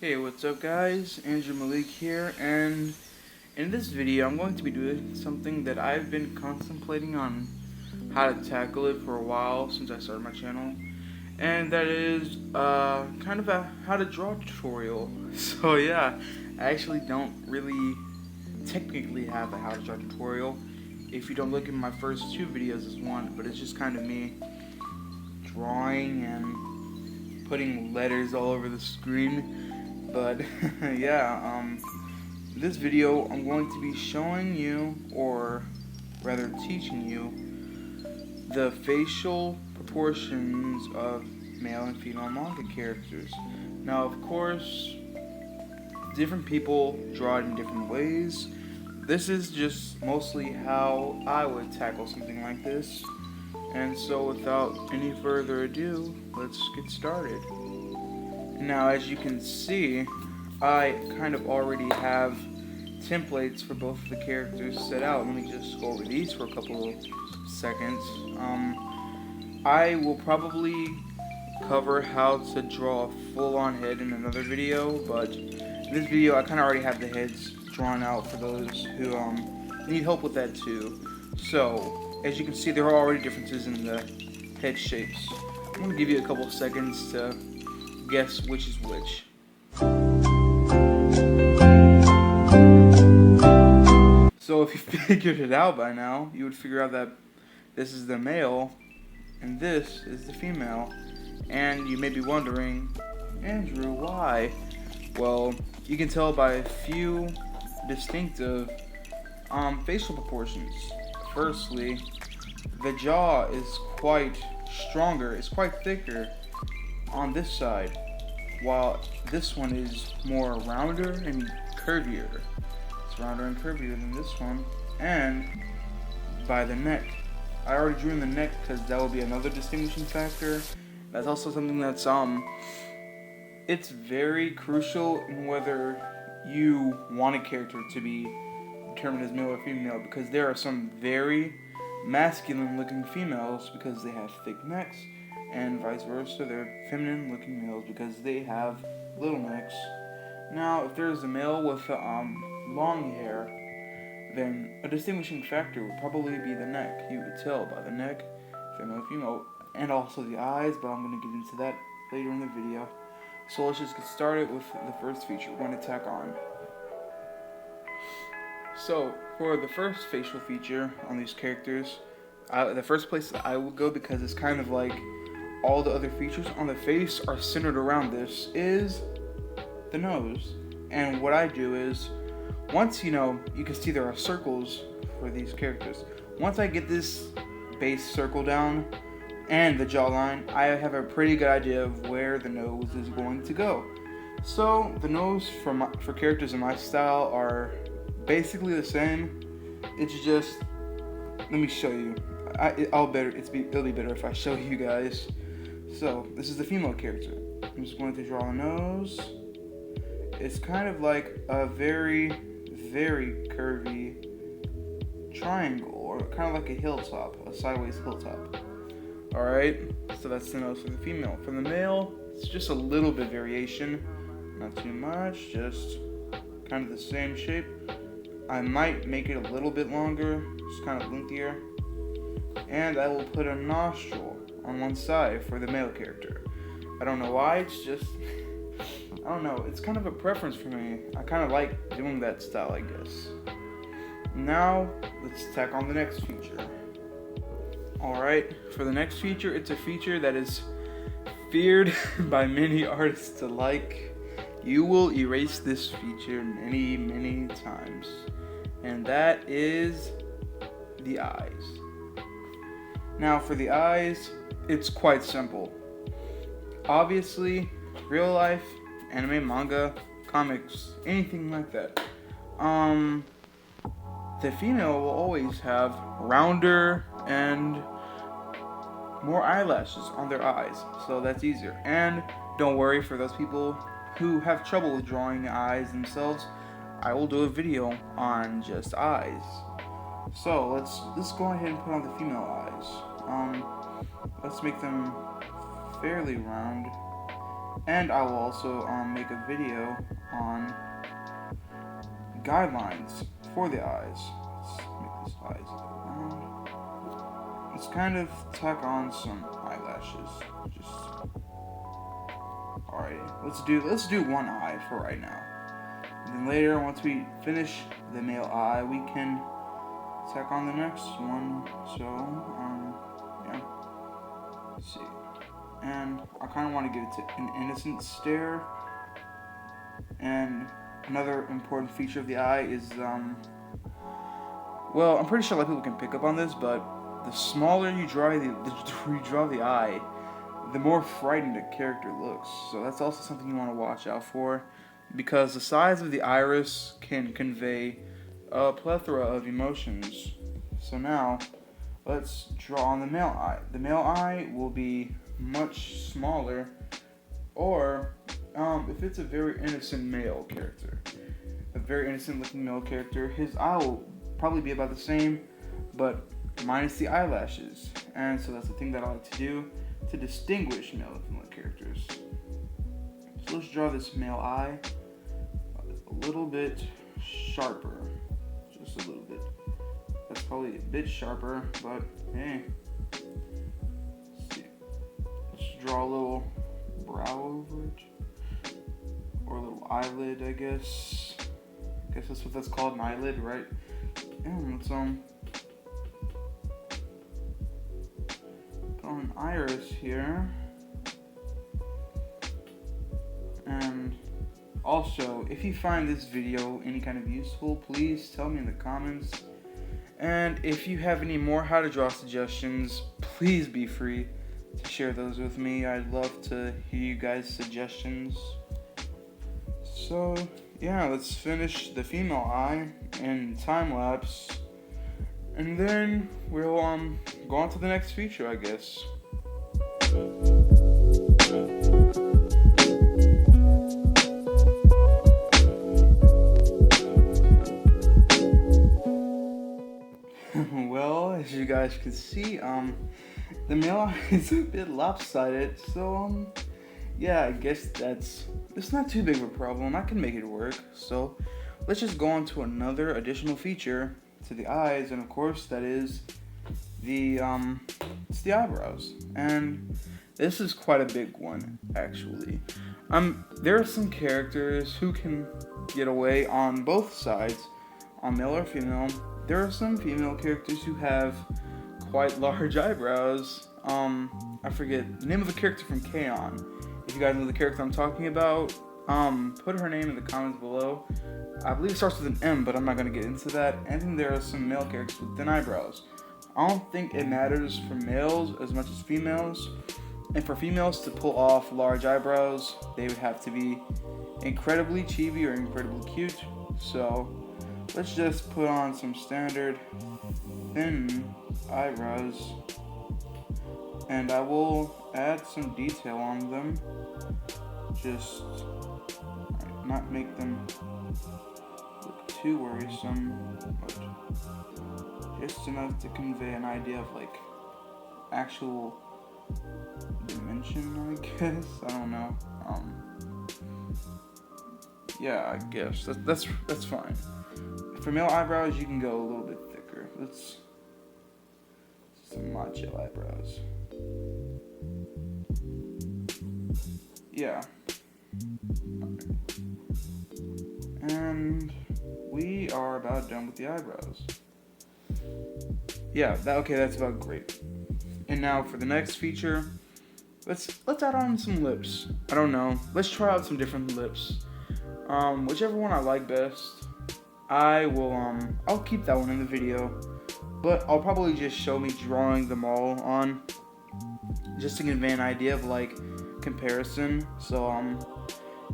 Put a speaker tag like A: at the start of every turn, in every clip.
A: Hey, what's up guys? Andrew Malik here, and in this video I'm going to be doing something that I've been contemplating on how to tackle it for a while since I started my channel, and that is kind of a how to draw tutorial. So yeah, I actually don't really technically have a how to draw tutorial. If you don't look at my first two videos as one, but it's just kind of me drawing and putting letters all over the screen. But yeah, this video I'm going to be showing you, or rather teaching you, the facial proportions of male and female manga characters. Now, of course, different people draw it in different ways. This is just mostly how I would tackle something like this. And so without any further ado, let's get started. Now, as you can see, I kind of already have templates for both of the characters set out. Let me just go over these for a couple of seconds. I will probably cover how to draw a full-on head in another video, but in this video I kind of already have the heads drawn out for those who need help with that too. So, as you can see, there are already differences in the head shapes. I'm going to give you a couple of seconds to guess which is which. So if you figured it out by now, you would figure out that this is the male and this is the female. And you may be wondering, Andrew, why? Well, you can tell by a few distinctive facial proportions. Firstly, the jaw is quite stronger, it's quite thicker on this side, while this one is more rounder and curvier. It's rounder and curvier than this one. And by the neck, I already drew in the neck because that will be another distinguishing factor. That's also something that's it's very crucial in whether you want a character to be determined as male or female, because there are some very masculine looking females because they have thick necks, and vice versa, they're feminine looking males because they have little necks. Now, if there's a male with long hair, then a distinguishing factor would probably be the neck. You would tell by the neck, female, and also the eyes, but I'm going to get into that later in the video. So let's just get started with the first feature we're going to tack on. So, for the first facial feature on these characters, the first place that I will go, because it's kind of like all the other features on the face are centered around this, is the nose. And what I do is, once you can see there are circles for these characters. Once I get this base circle down and the jawline, I have a pretty good idea of where the nose is going to go. So the nose for characters in my style are basically the same. It's just, let me show you. It'll be better if I show you guys. So this is the female character. I'm just going to draw a nose. It's kind of like a very, very curvy triangle, or kind of like a hilltop, a sideways hilltop. Alright, so that's the nose for the female. For the male, it's just a little bit variation, not too much, just kind of the same shape. I might make it a little bit longer, just kind of lengthier. And I will put a nostril on one side for the male character. I don't know why, it's just, I don't know, it's kind of a preference for me. I kind of like doing that style, I guess. Now, let's tack on the next feature. Alright, for the next feature, it's a feature that is feared by many artists alike. You will erase this feature many, many times. And that is the eyes. Now, for the eyes, it's quite simple. Obviously, real life, anime, manga, comics, anything like that. The female will always have rounder and more eyelashes on their eyes, so that's easier. And don't worry, for those people who have trouble with drawing eyes themselves, I will do a video on just eyes. So let's go ahead and put on the female eyes. Let's make them fairly round. And I will also make a video on guidelines for the eyes. Let's make these eyes round. Let's kind of tack on some eyelashes. Just alright. Let's do one eye for right now. And then later, once we finish the male eye, we can tack on the next one. So yeah. Let's see. And I kind of want to give it to an innocent stare. And another important feature of the eye is, well, I'm pretty sure a lot of people can pick up on this, but the smaller you draw the eye, the more frightened a character looks. So that's also something you want to watch out for, because the size of the iris can convey a plethora of emotions. So now, let's draw on the male eye. The male eye will be much smaller, or if it's a very innocent male character, a very innocent looking male character, his eye will probably be about the same, but minus the eyelashes. And so that's the thing that I like to do to distinguish male and female characters. So let's draw this male eye a little bit sharper, just a little bit. That's probably a bit sharper, but hey. Let's see. Let's draw a little brow over it, or a little eyelid, I guess. I guess that's what that's called, an eyelid, right? And let's put on an iris here. And also, if you find this video any kind of useful, please tell me in the comments. And if you have any more how to draw suggestions, please be free to share those with me. I'd love to hear you guys' suggestions. So yeah, let's finish the female eye in time lapse, and then we'll go on to the next feature, I guess. Well, as you guys can see, the male eye is a bit lopsided, so yeah, I guess it's not too big of a problem. I can make it work. So let's just go on to another additional feature to the eyes, and of course that is it's the eyebrows. And this is quite a big one, actually. There are some characters who can get away on both sides, on male or female. There are some female characters who have quite large eyebrows. I forget the name of a character from K-On! If you guys know the character I'm talking about, put her name in the comments below. I believe it starts with an M, but I'm not going to get into that. And then there are some male characters with thin eyebrows. I don't think it matters for males as much as females. And for females to pull off large eyebrows, they would have to be incredibly chibi or incredibly cute. So let's just put on some standard thin eyebrows, and I will add some detail on them. Just not make them look too worrisome, but just enough to convey an idea of like actual dimension, I guess. I don't know. Yeah, I guess that's fine. For male eyebrows, you can go a little bit thicker. Let's some macho eyebrows. Yeah. And we are about done with the eyebrows. Yeah, that's about great. And now for the next feature, let's add on some lips. I don't know. Let's try out some different lips. Whichever one I like best, I'll keep that one in the video, but I'll probably just show me drawing them all on, just to convey an idea of like comparison. So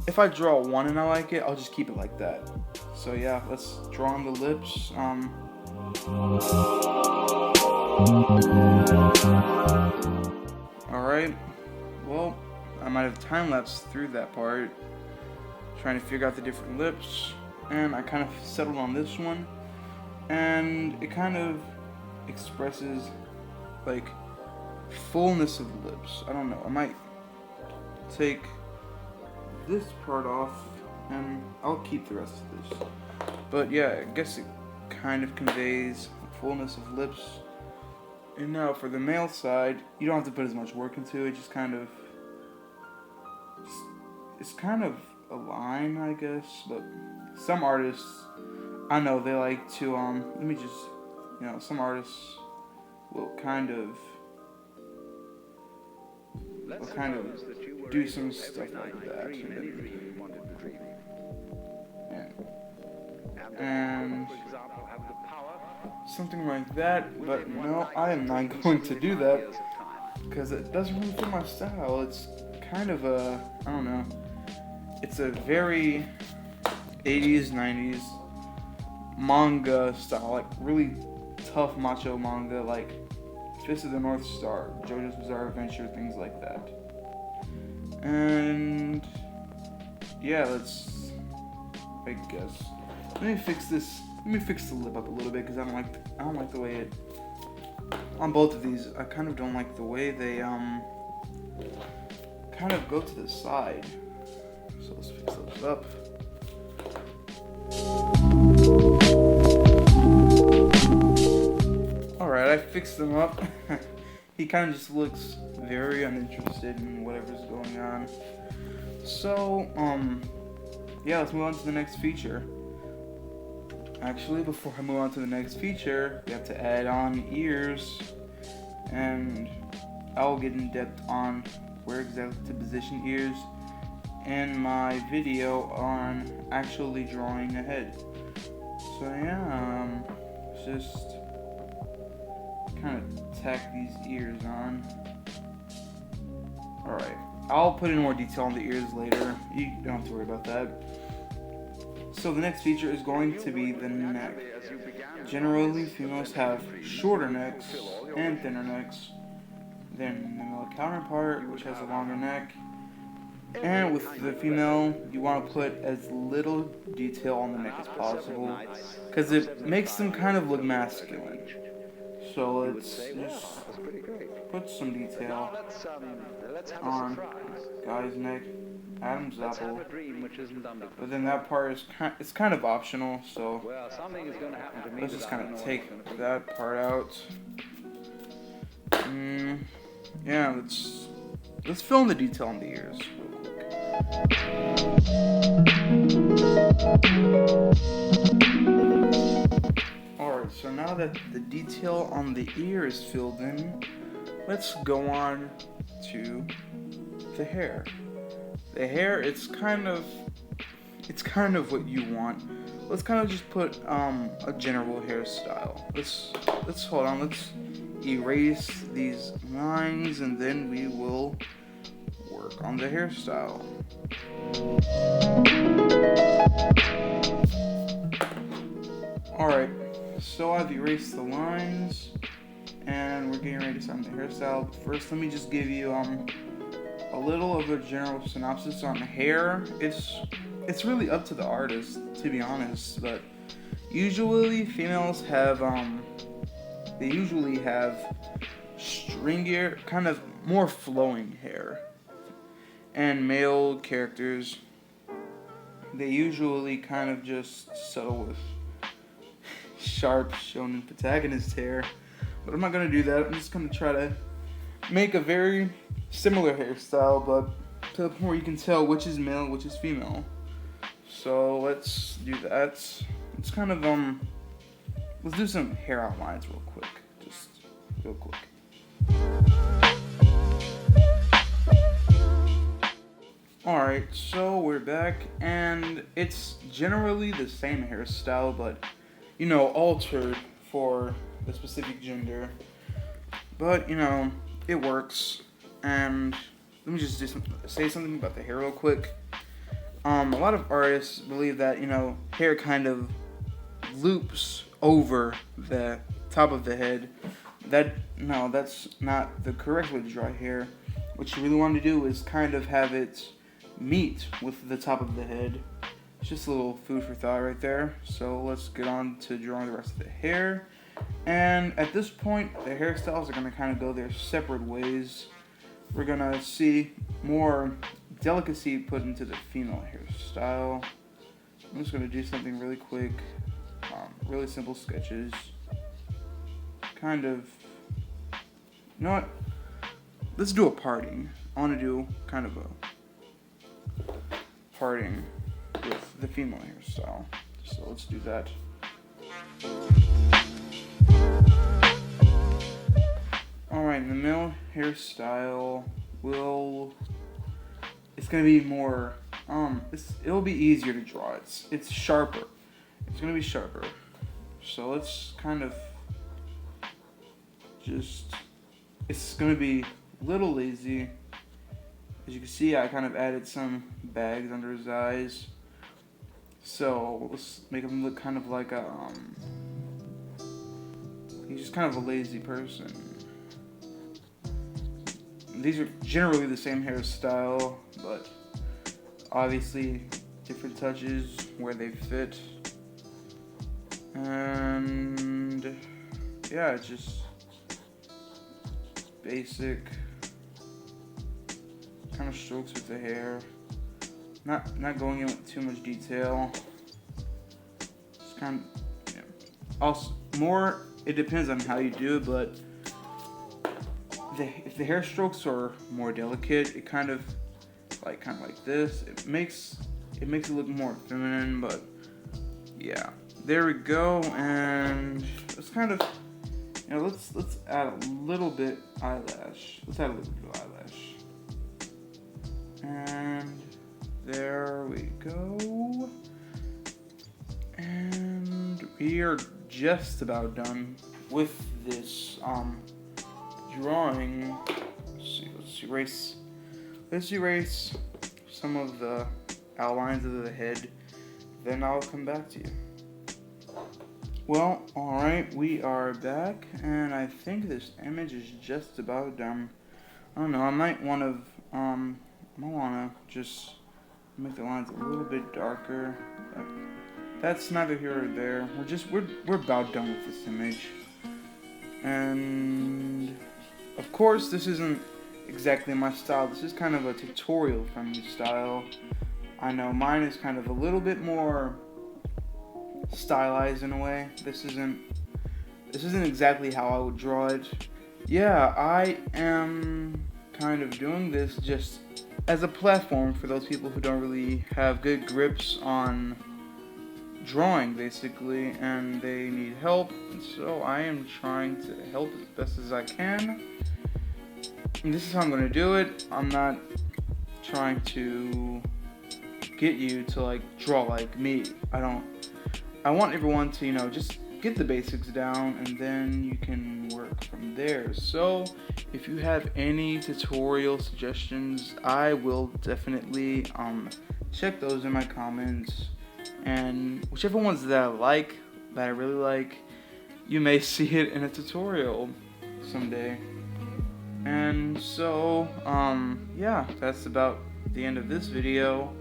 A: if I draw one and I like it, I'll just keep it like that. So yeah, let's draw on the lips. Alright, well, I might have time-lapsed through that part, trying to figure out the different lips, and I kind of settled on this one, and it kind of expresses like fullness of the lips. I don't know, I might take this part off, and I'll keep the rest of this. But yeah, I guess it kind of conveys fullness of lips. And now for the male side, you don't have to put as much work into it, just kind of, it's kind of a line, I guess, but some artists, I know they like to, some artists will kind of do some stuff like that, and something like that, but no, I am not going to do that, because it doesn't really fit my style. It's kind of a, I don't know, it's a very 80s, 90s manga style, like really tough macho manga, like Fist of the North Star, JoJo's Bizarre Adventure, things like that. And yeah, I guess, let me fix the lip up a little bit, because I don't like the way it, on both of these, I kind of don't like the way they kind of go to the side. So let's fix those up. Alright, I fixed them up. He kind of just looks very uninterested in whatever's going on. So, yeah, let's move on to the next feature. Actually, before I move on to the next feature, we have to add on ears, and I'll get in depth on where exactly to position ears in my video on actually drawing a head. So yeah, just kind of tack these ears on. Alright, I'll put in more detail on the ears later. You don't have to worry about that. So the next feature is going to be the neck. Generally, females have shorter necks and thinner necks than the male counterpart, which has a longer neck. And with the female, you want to put as little detail on the neck as possible, because it makes them kind of look masculine. So let's just put some detail on guy's neck, Adam's apple. But then that part is it's kind of optional, so let's just kind of take that part out. Yeah, let's fill in the detail on the ears real quick. Alright, so now that the detail on the ear is filled in, let's go on to the hair. The hair, it's kind of what you want. Let's kind of just put a general hairstyle. Let's hold on. Let's erase these lines, and then we will work on the hairstyle. Alright, so I've erased the lines, and we're getting ready to start the hairstyle. But first, let me just give you a little of a general synopsis on hair. It's really up to the artist, to be honest, but usually females have they usually have stringier, kind of more flowing hair. And male characters, they usually kind of just settle with sharp shonen protagonist hair. But I'm not going to do that. I'm just going to try to make a very similar hairstyle, but to the point where you can tell which is male, which is female. So let's do that. Let's kind of, let's do some hair outlines real quick. Just real quick. Alright, so we're back, and it's generally the same hairstyle, but, altered for the specific gender. But, it works. And let me just say something about the hair real quick. A lot of artists believe that, hair kind of loops over the top of the head. That's not the correct way to draw hair. What you really want to do is kind of have it meet with the top of the head. It's just a little food for thought right there. So let's get on to drawing the rest of the hair. And at this point, the hairstyles are going to kind of go their separate ways. We're going to see more delicacy put into the female hairstyle. I'm just gonna do something really quick, really simple sketches. Kind of, you know what? Let's do a parting. I want to do kind of a parting with the female hairstyle. So let's do that. Alright, the male hairstyle it's gonna be more, it'll be easier to draw. It's sharper. It's gonna be sharper. So let's kind of it's gonna be a little lazy. As you can see, I kind of added some bags under his eyes. So let's make him look kind of like he's just kind of a lazy person. These are generally the same hairstyle, but obviously different touches where they fit. And yeah, it's just basic kind of strokes with the hair. Not going in with too much detail. Just kind of, yeah. Also, more, it depends on how you do it, but if the hair strokes are more delicate, it kind of like this, it makes it look more feminine. But yeah, there we go. And it's kind of, you know, let's add a little bit eyelash. Let's add a little bit of eyelash. And there we go. And we are just about done with this drawing. Let's erase some of the outlines of the head. Then I'll come back to you. Well, alright, we are back, and I think this image is just about done. I don't know, I might want to just make the lines a little bit darker. That's neither here or there. We're about done with this image. And of course, this isn't exactly my style. This is kind of a tutorial friendly style. I know mine is kind of a little bit more stylized in a way. This isn't exactly how I would draw it. Yeah, I am kind of doing this just as a platform for those people who don't really have good grips on drawing, basically, and they need help. And so I am trying to help as best as I can. And this is how I'm going to do it. I'm not trying to get you to like draw like me. I want everyone to, you know, just get the basics down, and then you can work from there. So if you have any tutorial suggestions, I will definitely check those in my comments, and whichever ones that I really like, you may see it in a tutorial someday. And so yeah, that's about the end of this video.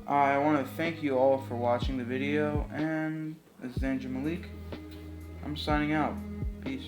A: I want to thank you all for watching the video, and this is Andrew Malik. I'm signing out. Peace.